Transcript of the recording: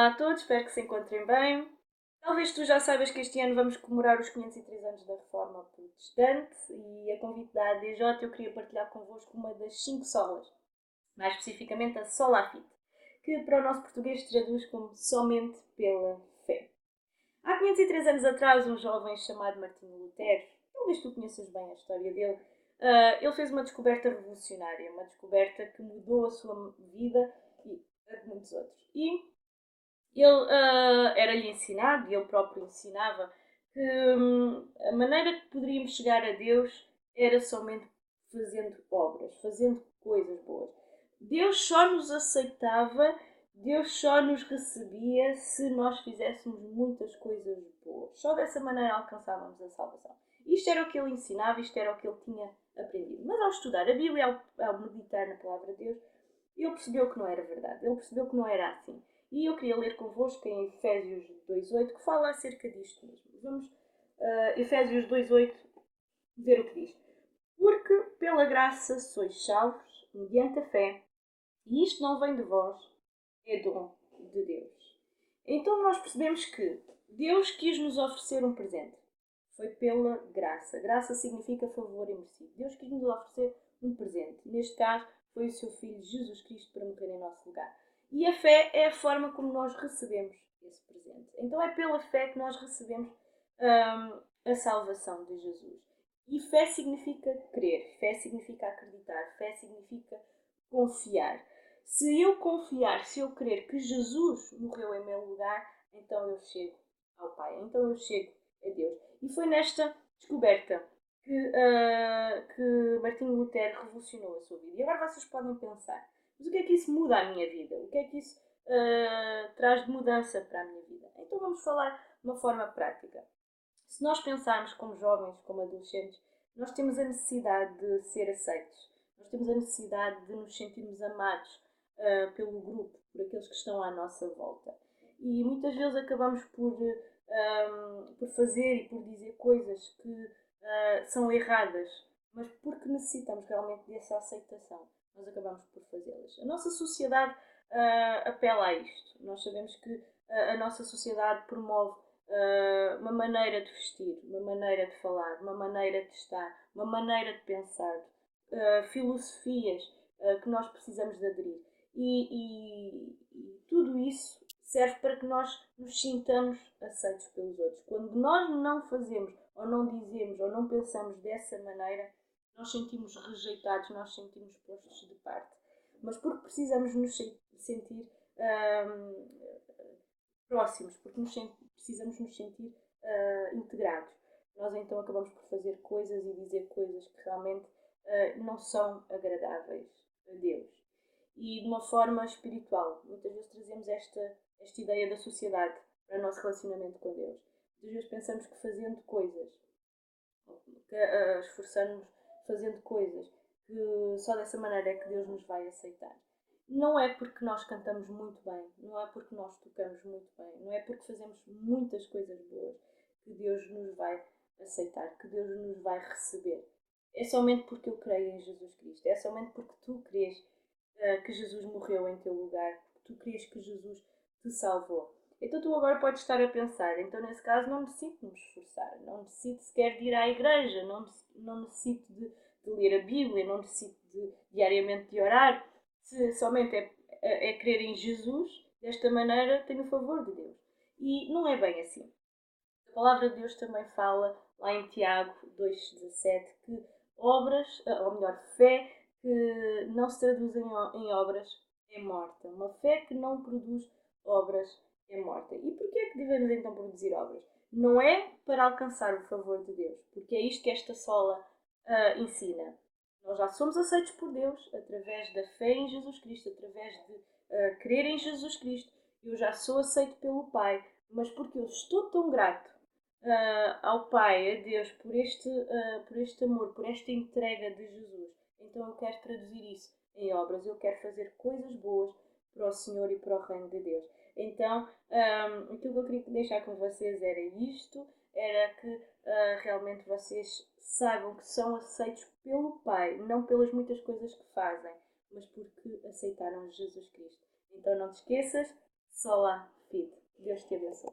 Olá a todos, espero que se encontrem bem. Talvez tu já saibas que este ano vamos comemorar os 503 anos da Reforma Protestante e a convite da ADJ eu queria partilhar convosco uma das 5 solas, mais especificamente a Sola Fide, que para o nosso português traduz como somente pela fé. Há 503 anos atrás, um jovem chamado Martinho Lutero, talvez tu conheças bem a história dele, ele fez uma descoberta revolucionária, uma descoberta que mudou a sua vida e a de muitos outros. E ele era-lhe ensinado, e ele próprio ensinava, que a maneira que poderíamos chegar a Deus era somente fazendo obras, fazendo coisas boas. Deus só nos aceitava, Deus só nos recebia se nós fizéssemos muitas coisas boas. Só dessa maneira alcançávamos a salvação. Isto era o que ele ensinava, isto era o que ele tinha aprendido. Mas ao estudar a Bíblia, ao meditar na palavra de Deus, ele percebeu que não era verdade, ele percebeu que não era assim. E eu queria ler convosco em Efésios 2.8, que fala acerca disto mesmo. Vamos, Efésios 2.8, ver o que diz. Porque pela graça sois salvos, mediante a fé, e isto não vem de vós, é dom de Deus. Então nós percebemos que Deus quis nos oferecer um presente. Foi pela graça. Graça significa favor imerecido. Deus quis nos oferecer um presente. Neste caso, foi o seu Filho Jesus Cristo para morrer em nosso lugar. E a fé é a forma como nós recebemos esse presente. Então é pela fé que nós recebemos a salvação de Jesus. E fé significa crer, fé significa acreditar, fé significa confiar. Se eu confiar, se eu crer que Jesus morreu em meu lugar, então eu chego ao Pai, então eu chego a Deus. E foi nesta descoberta que Martinho Lutero revolucionou a sua vida. E agora vocês podem pensar, mas o que é que isso muda à minha vida? O que é que isso traz de mudança para a minha vida? Então vamos falar de uma forma prática. Se nós pensarmos como jovens, como adolescentes, nós temos a necessidade de ser aceitos. Nós temos a necessidade de nos sentirmos amados pelo grupo, por aqueles que estão à nossa volta. E muitas vezes acabamos por fazer e por dizer coisas que são erradas, mas porque necessitamos realmente dessa aceitação, nós acabamos por fazê-las. A nossa sociedade apela a isto. Nós sabemos que a nossa sociedade promove uma maneira de vestir, uma maneira de falar, uma maneira de estar, uma maneira de pensar, filosofias que nós precisamos de aderir. E tudo isso serve para que nós nos sintamos aceitos pelos outros. Quando nós não fazemos, ou não dizemos, ou não pensamos dessa maneira, nós sentimos rejeitados, nós sentimos postos de parte. Mas porque precisamos nos sentir próximos, porque precisamos nos sentir integrados. Nós então acabamos por fazer coisas e dizer coisas que realmente não são agradáveis a Deus. E de uma forma espiritual, muitas vezes trazemos esta ideia da sociedade para o nosso relacionamento com Deus. Muitas vezes pensamos que fazendo coisas, esforçando-nos fazendo coisas, que só dessa maneira é que Deus nos vai aceitar. Não é porque nós cantamos muito bem, não é porque nós tocamos muito bem, não é porque fazemos muitas coisas boas que Deus nos vai aceitar, que Deus nos vai receber. É somente porque eu creio em Jesus Cristo, é somente porque tu crês que Jesus morreu em teu lugar, porque tu crês que Jesus te salvou. Então tu agora podes estar a pensar, então nesse caso não necessito me esforçar, não necessito sequer de ir à igreja, não necessito de ler a Bíblia, não necessito diariamente de orar, se somente é crer em Jesus, desta maneira tenho o favor de Deus. E não é bem assim. A palavra de Deus também fala, lá em Tiago 2,17, que obras, ou melhor, fé que não se traduz em obras é morta. Uma fé que não produz obras é morta. E porquê é que devemos então produzir obras? Não é para alcançar o favor de Deus, porque é isto que esta sola ensina. Nós já somos aceitos por Deus através da fé em Jesus Cristo, através de crer em Jesus Cristo. Eu já sou aceito pelo Pai, mas porque eu estou tão grato ao Pai, a Deus, por este amor, por esta entrega de Jesus. Então eu quero traduzir isso em obras, eu quero fazer coisas boas para o Senhor e para o reino de Deus. Então, aquilo que eu queria deixar com vocês era isto, era que realmente vocês saibam que são aceitos pelo Pai, não pelas muitas coisas que fazem, mas porque aceitaram Jesus Cristo. Então não te esqueças, só lá. despide. Deus te abençoe.